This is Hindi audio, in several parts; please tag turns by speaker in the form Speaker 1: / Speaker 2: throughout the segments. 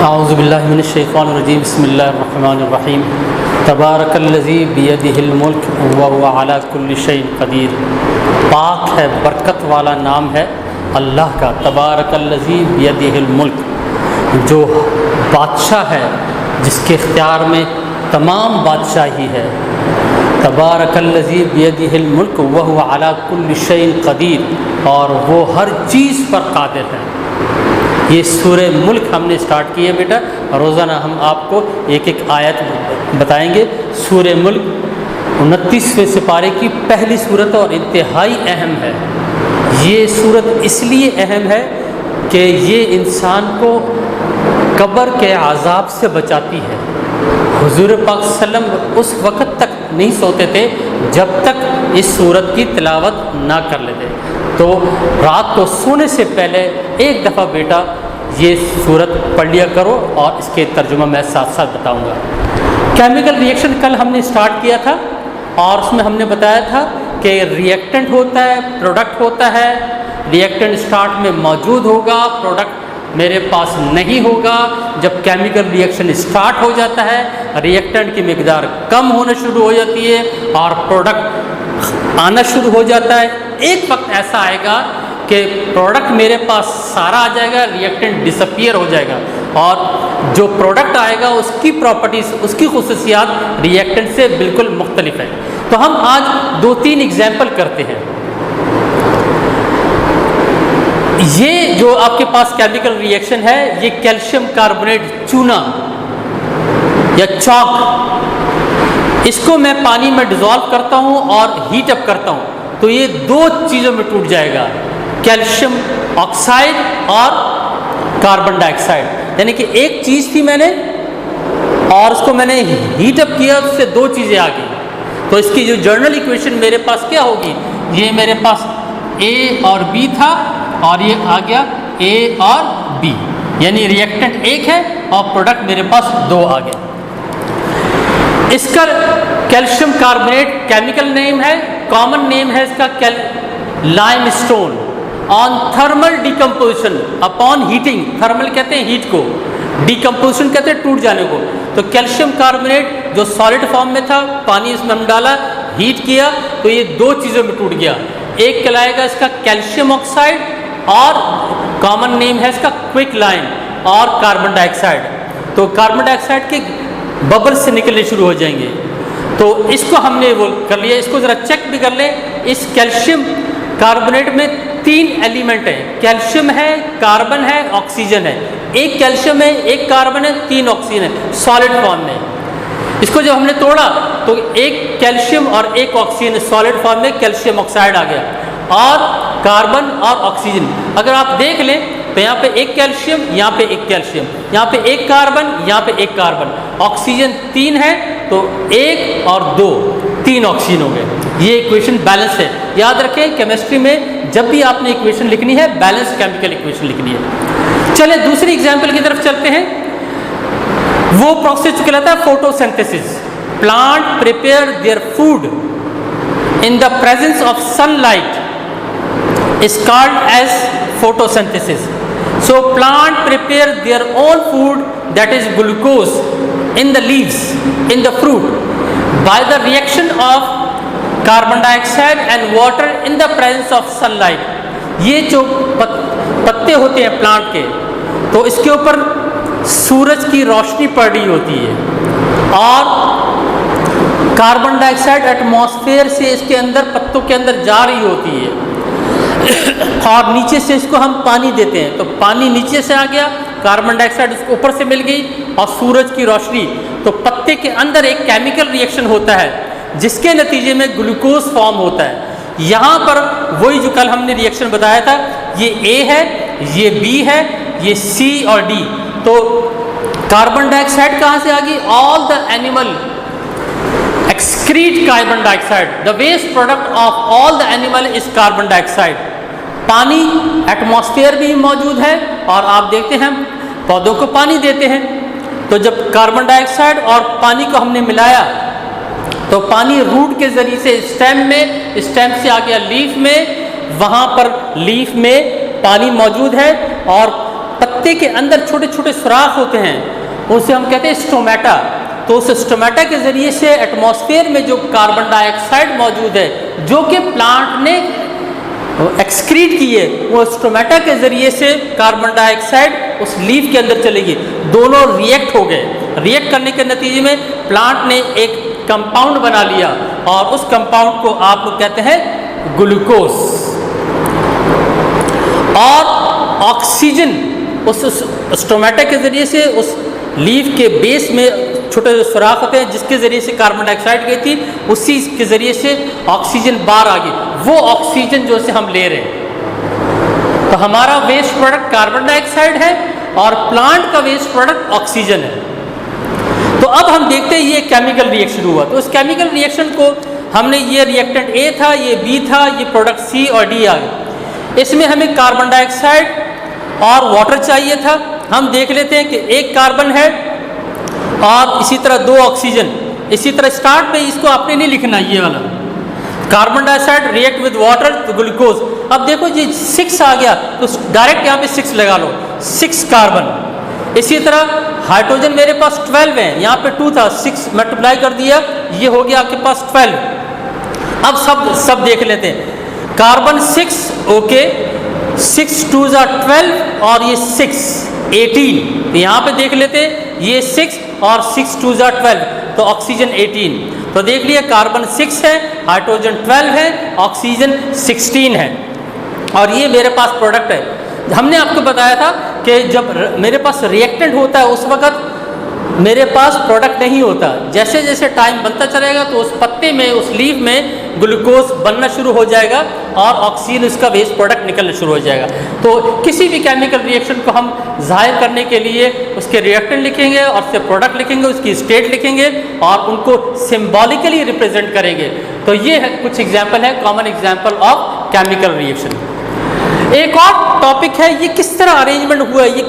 Speaker 1: औज़ुबिल्लाहि मिनश्शैतानिर्रजीम बिस्मिल्लाहिर्रहमानिर्रहीम तबारकल्लज़ी बियदिहिल मुल्क व हुवा अला कुल्लि शैइन क़दीर। पाक है, बरकत वाला नाम है अल्लाह का। तबारकल्लज़ी बियदिहिल मुल्क, जो बादशाह है जिसके इख्तियार में तमाम बादशाही है। तबारकल्लज़ी बियदिहिल मुल्क व हुवा अला कुल्लि शैइन क़दीर, और वो हर चीज़ पर कादिर है। ये सूरह मुल्क हमने स्टार्ट की है बेटा। रोज़ाना हम आपको एक एक आयत बताएंगे। सूरह मुल्क 29वें सिपारे की पहली सूरत और इंतहाई अहम है। ये सूरत इसलिए अहम है कि ये इंसान को कब्र के अज़ाब से बचाती है। हुज़ूर पाक सल्लम उस वक़्त तक नहीं सोते थे जब तक इस सूरत की तिलावत ना कर लेते। तो रात को सोने से पहले एक दफ़ा बेटा ये सूरत पढ़ लिया करो, और इसके तर्जुमा मैं साथ साथ बताऊंगा। केमिकल रिएक्शन कल हमने स्टार्ट किया था, और उसमें हमने बताया था कि रिएक्टेंट होता है, प्रोडक्ट होता है। रिएक्टेंट स्टार्ट में मौजूद होगा, प्रोडक्ट मेरे पास नहीं होगा। जब केमिकल रिएक्शन स्टार्ट हो जाता है, रिएक्टेंट की मिकदार कम होना शुरू हो जाती है और प्रोडक्ट आना शुरू हो जाता है। एक वक्त ऐसा आएगा कि प्रोडक्ट मेरे पास सारा आ जाएगा, रिएक्टेंट डिसअपीयर हो जाएगा, और जो प्रोडक्ट आएगा उसकी प्रॉपर्टीज़, उसकी खुसूसियात रिएक्टेंट से बिल्कुल मुख्तलिफ है। तो हम आज 2-3 एग्जाम्पल करते हैं। ये जो आपके पास केमिकल रिएक्शन है, ये कैल्शियम कार्बोनेट चूना या चॉक, इसको मैं पानी में डिज़ोल्व करता हूँ और हीट अप करता हूँ, तो ये 2 चीज़ों में टूट जाएगा, कैल्शियम ऑक्साइड और कार्बन डाइऑक्साइड। यानी कि एक चीज़ थी मैंने, और उसको मैंने हीट अप किया, उससे 2 चीज़ें आ गई। तो इसकी जो जर्नल इक्वेशन मेरे पास क्या होगी, ये मेरे पास A और B था, और ये आ गया A और B, यानी रिएक्टेंट एक है और प्रोडक्ट मेरे पास 2 आ गए। इसका कैल्शियम कार्बोनेट केमिकल नेम है, कॉमन नेम है इसका limestone. On thermal decomposition upon heating, thermal कहते हैं हीट को, डिकम्पोजिशन कहते हैं टूट जाने को। तो कैल्शियम कार्बोनेट जो सॉलिड फॉर्म में था, पानी इसमें हम डाला, हीट किया, तो ये 2 चीज़ों में टूट गया। एक कहलाएगा इसका कैल्शियम ऑक्साइड, और कॉमन नेम है इसका क्विक लाइम, और कार्बन डाइऑक्साइड। तो कार्बन डाइऑक्साइड के बबल से निकलने शुरू हो जाएंगे। तो इसको हमने वो कर लिया। इसको ज़रा चेक भी कर ले। इस कैल्शियम कार्बोनेट में 3 एलिमेंट हैं, कैल्शियम है, कार्बन है, ऑक्सीजन है। एक कैल्शियम है, एक कार्बन है, 3 ऑक्सीजन है सॉलिड फॉर्म में। इसको जब हमने तोड़ा तो एक कैल्शियम और एक ऑक्सीजन सॉलिड फॉर्म में कैल्शियम ऑक्साइड आ गया, और कार्बन और ऑक्सीजन। अगर आप देख लें तो यहाँ पे एक कैल्शियम, यहाँ पे एक कैल्शियम, यहाँ पे एक कार्बन, यहाँ पे एक कार्बन, ऑक्सीजन 3 है, तो 1 और 2 3 ऑक्सीजन हो गए। ये इक्वेशन बैलेंस है। याद रखें, केमिस्ट्री में जब भी आपने इक्वेशन लिखनी है, बैलेंस केमिकल इक्वेशन लिखनी है। चले दूसरी एग्जाम्पल की तरफ चलते हैं। वो प्रोसेस जो कहलाता है photosynthesis. Plant prepare their food in the presence of sunlight is called as photosynthesis. So plant prepare their own food, that is glucose, in the leaves, in the fruit, by the reaction of carbon dioxide and water in the presence of sunlight. ये जो पत्ते होते हैं प्लांट के, तो इसके ऊपर सूरज की रोशनी पड़ रही होती है, और कार्बन डाइऑक्साइड एटमॉस्फेयर से इसके अंदर, पत्तों के अंदर जा रही होती है, और नीचे से इसको हम पानी देते हैं। तो पानी नीचे से आ गया, कार्बन डाइऑक्साइड उसको ऊपर से मिल गई, और सूरज की रोशनी। तो पत्ते के अंदर एक केमिकल रिएक्शन होता है, जिसके नतीजे में ग्लूकोज फॉर्म होता है। यहाँ पर वही जो कल हमने रिएक्शन बताया था, ये A है, ये B है, ये C और D। तो कार्बन डाइऑक्साइड कहाँ से आ गई? All the animal excrete carbon dioxide. The waste product of all the animal is carbon dioxide. पानी एटमॉस्फेयर भी मौजूद है, और आप देखते हैं पौधों को पानी देते हैं, तो जब कार्बन डाइऑक्साइड और पानी को हमने मिलाया, तो पानी रूट के जरिए से स्टेम में, स्टेम से आ गया लीफ में, वहाँ पर लीफ में पानी मौजूद है, और पत्ते के अंदर छोटे छोटे सुराख होते हैं, उसे हम कहते हैं स्टोमेटा। तो उस स्टोमेटा के ज़रिए से एटमॉस्फेयर में जो कार्बन डाइऑक्साइड मौजूद है जो कि प्लांट ने एक्सक्रीट की है, वो स्टोमेटा के ज़रिए से कार्बन डाइऑक्साइड उस लीफ के अंदर चलेगी। दोनों रिएक्ट हो गए। रिएक्ट करने के नतीजे में प्लांट ने एक कंपाउंड बना लिया और उस कंपाउंड को आप लोग कहते हैं ग्लूकोज। और ऑक्सीजन उस स्टोमेटा के ज़रिए से उस लीफ के बेस में छोटे सुराख होते हैं जिसके ज़रिए से कार्बन डाइऑक्साइड गई थी, उसी के ज़रिए से ऑक्सीजन बाहर आ गई। वो ऑक्सीजन जो से हम ले रहे हैं, तो हमारा वेस्ट प्रोडक्ट कार्बन डाइऑक्साइड है और प्लांट का वेस्ट प्रोडक्ट ऑक्सीजन है। तो अब हम देखते हैं ये केमिकल रिएक्शन हुआ। तो उस केमिकल रिएक्शन को हमने, ये रिएक्टेंट ए था, ये बी था, ये प्रोडक्ट सी और डी आ गए। इसमें हमें कार्बन डाइऑक्साइड और वाटर चाहिए था। हम देख लेते हैं कि एक कार्बन है और इसी तरह 2 ऑक्सीजन। इसी तरह स्टार्ट पे इसको आपने नहीं लिखना, ये वाला carbon dioxide react with water तो ग्लूकोज। अब देखो जी 6 आ गया तो डायरेक्ट यहाँ पे 6 लगा लो, 6 कार्बन। इसी तरह हाइड्रोजन मेरे पास 12 है, यहाँ पे 2 था, 6 मल्टीप्लाई कर दिया, ये हो गया आपके पास 12। अब सब देख लेते हैं। कार्बन 6 ओके, 6 2s are 12 और ये 6 18। तो यहाँ पे देख लेते हैं, ये 6 और 6 2s are 12, तो ऑक्सीजन 18। तो देख लिया कार्बन 6 है, हाइड्रोजन 12 है, ऑक्सीजन 16 है। और ये मेरे पास प्रोडक्ट है। हमने आपको बताया था कि जब मेरे पास रिएक्टेंट होता है उस वक्त मेरे पास प्रोडक्ट नहीं होता। जैसे जैसे टाइम बनता चलेगा तो उस पत्ते में, उस लीफ में ग्लूकोज बनना शुरू हो जाएगा और ऑक्सीजन इसका वेस्ट प्रोडक्ट निकलना शुरू हो जाएगा। तो किसी भी केमिकल रिएक्शन को हम जाहिर करने के लिए उसके रिएक्टेंट लिखेंगे और उसके प्रोडक्ट लिखेंगे, उसकी स्टेट लिखेंगे और उनको सिम्बॉलिकली रिप्रेजेंट करेंगे। तो ये है कुछ एग्जाम्पल है, common example of chemical reaction. एक और टॉपिक है, ये किस तरह अरेंजमेंट हुआ है, ये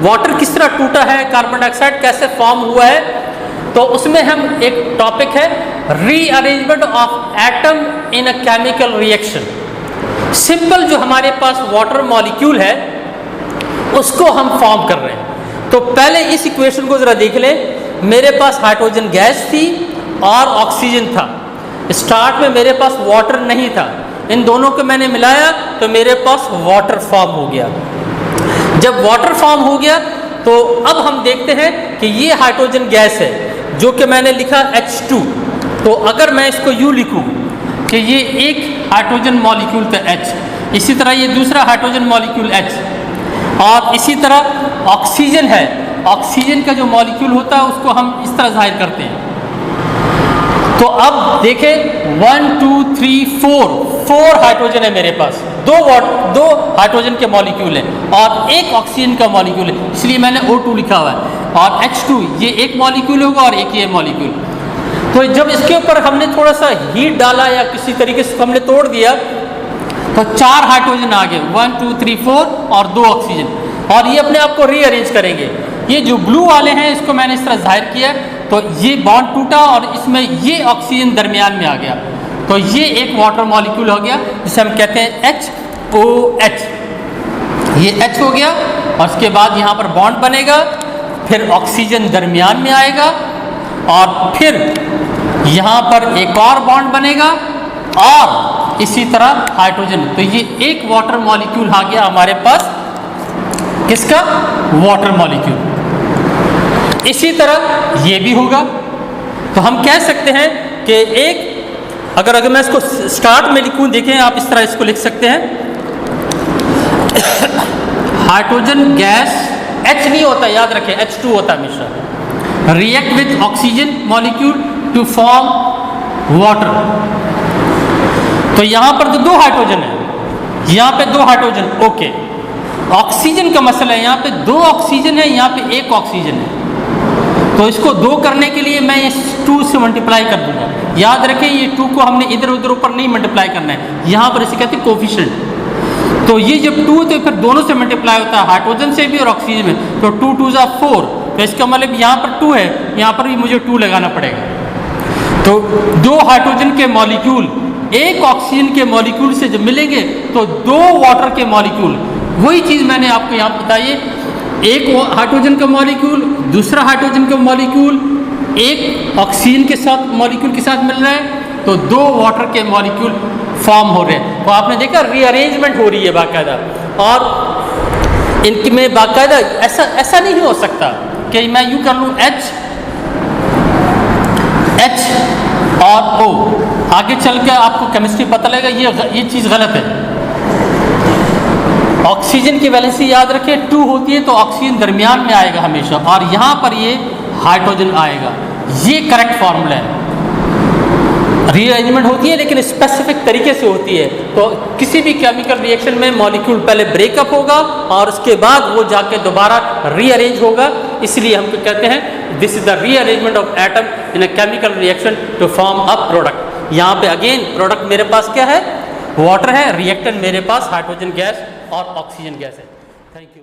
Speaker 1: वाटर किस तरह टूटा है, कार्बन डाइऑक्साइड कैसे फॉर्म हुआ है। तो उसमें हम एक टॉपिक है rearrangement of atom in a chemical reaction. Simple जो हमारे पास वाटर मॉलिक्यूल है उसको हम फॉर्म कर रहे हैं। तो पहले इस इक्वेशन को जरा देख लें। मेरे पास हाइड्रोजन गैस थी और ऑक्सीजन था। स्टार्ट में मेरे पास वाटर नहीं था, इन दोनों को मैंने मिलाया तो मेरे पास वाटर फॉर्म हो गया। जब वाटर फॉर्म हो गया तो अब हम देखते हैं कि ये हाइड्रोजन गैस है जो कि मैंने लिखा H2। तो अगर मैं इसको यूँ लिखूँ कि ये एक हाइड्रोजन मॉलिक्यूल था H, इसी तरह ये दूसरा हाइड्रोजन मॉलिक्यूल H, और इसी तरह ऑक्सीजन है। ऑक्सीजन का जो मॉलिक्यूल होता है उसको हम इस तरह जाहिर करते हैं। तो अब देखें 1 2 3 4 हाइड्रोजन है मेरे पास, दो हाइड्रोजन के मॉलिक्यूल हैं और एक ऑक्सीजन का मॉलिक्यूल है, इसलिए मैंने O2 लिखा हुआ है। और H2 ये एक मॉलिक्यूल होगा और एक ये मॉलिक्यूल। तो जब इसके ऊपर हमने थोड़ा सा हीट डाला या किसी तरीके से हमने तोड़ दिया तो 4 हाइड्रोजन आ गए, 1 2 3 4 और 2 ऑक्सीजन। और ये अपने आप को रीअरेंज करेंगे। ये जो ब्लू वाले हैं इसको मैंने इस तरह जाहिर किया, तो ये बॉन्ड टूटा और इसमें ये ऑक्सीजन दरमियान में आ गया। तो ये एक वाटर मॉलिक्यूल हो गया जिसे हम कहते हैं HOH। ये H हो गया और उसके बाद यहाँ पर बॉन्ड बनेगा, फिर ऑक्सीजन दरमियान में आएगा और फिर यहाँ पर एक और बॉन्ड बनेगा और इसी तरह हाइड्रोजन। तो ये एक वाटर मॉलिक्यूल आ गया हमारे पास, किसका? Water molecule. इसी तरह ये भी होगा। तो हम कह सकते हैं कि एक, अगर मैं इसको स्टार्ट में लिखूं, देखें आप इस तरह इसको लिख सकते हैं। हाइड्रोजन गैस H नहीं होता, याद रखें H2 होता हमेशा। React with oxygen molecule to form water. तो यहां पर तो 2 हाइड्रोजन है, यहां पे 2 हाइड्रोजन, ओके। ऑक्सीजन का मसला है, यहाँ पे 2 ऑक्सीजन है, यहाँ पे 1 ऑक्सीजन है। तो इसको 2 करने के लिए मैं इस 2 से मल्टीप्लाई कर दूंगा। याद रखें ये 2 को हमने इधर उधर ऊपर नहीं मल्टीप्लाई करना है, यहाँ पर इसे कहते हैं कोफिशिएंट। तो ये जब 2 तो फिर दोनों से मल्टीप्लाई होता है, हाइड्रोजन से भी और ऑक्सीजन में। तो 2 2s are 4, तो इसका मतलब यहाँ पर 2 है, यहाँ पर भी मुझे 2 लगाना पड़ेगा। तो 2 हाइड्रोजन के मॉलिक्यूल 1 ऑक्सीजन के मॉलिक्यूल से जब मिलेंगे तो 2 वाटर के मॉलिक्यूल। वही चीज़ मैंने आपको यहाँ बताई एक हाइड्रोजन का मॉलिक्यूल दूसरा हाइड्रोजन का मॉलिक्यूल एक ऑक्सीजन के साथ मॉलिक्यूल के साथ मिल रहा है, तो दो वाटर के मॉलिक्यूल फॉर्म हो रहे हैं। तो आपने देखा रीअरेंजमेंट हो रही है बाकायदा, और इनके में बाकायदा ऐसा नहीं हो सकता कि मैं यूँ कर लूँ H और O, आगे चल के आपको केमिस्ट्री पता लगेगा ये चीज़ गलत है। ऑक्सीजन की वैलेंसी याद रखें 2 होती है, तो ऑक्सीजन दरमियान में आएगा हमेशा, और यहाँ पर ये हाइड्रोजन आएगा। ये करेक्ट फार्मूला है। रीअरेंजमेंट होती है लेकिन स्पेसिफिक तरीके से होती है। तो किसी भी केमिकल रिएक्शन में मॉलिक्यूल पहले ब्रेकअप होगा और उसके बाद वो जाके दोबारा रीअरेंज होगा। इसलिए हम कहते हैं this is the rearrangement of atom in a chemical reaction to form a product. यहाँ पे अगेन प्रोडक्ट मेरे पास क्या है, वाटर है, रिएक्टेंट मेरे पास हाइड्रोजन गैस और ऑक्सीजन गैस है। Thank you.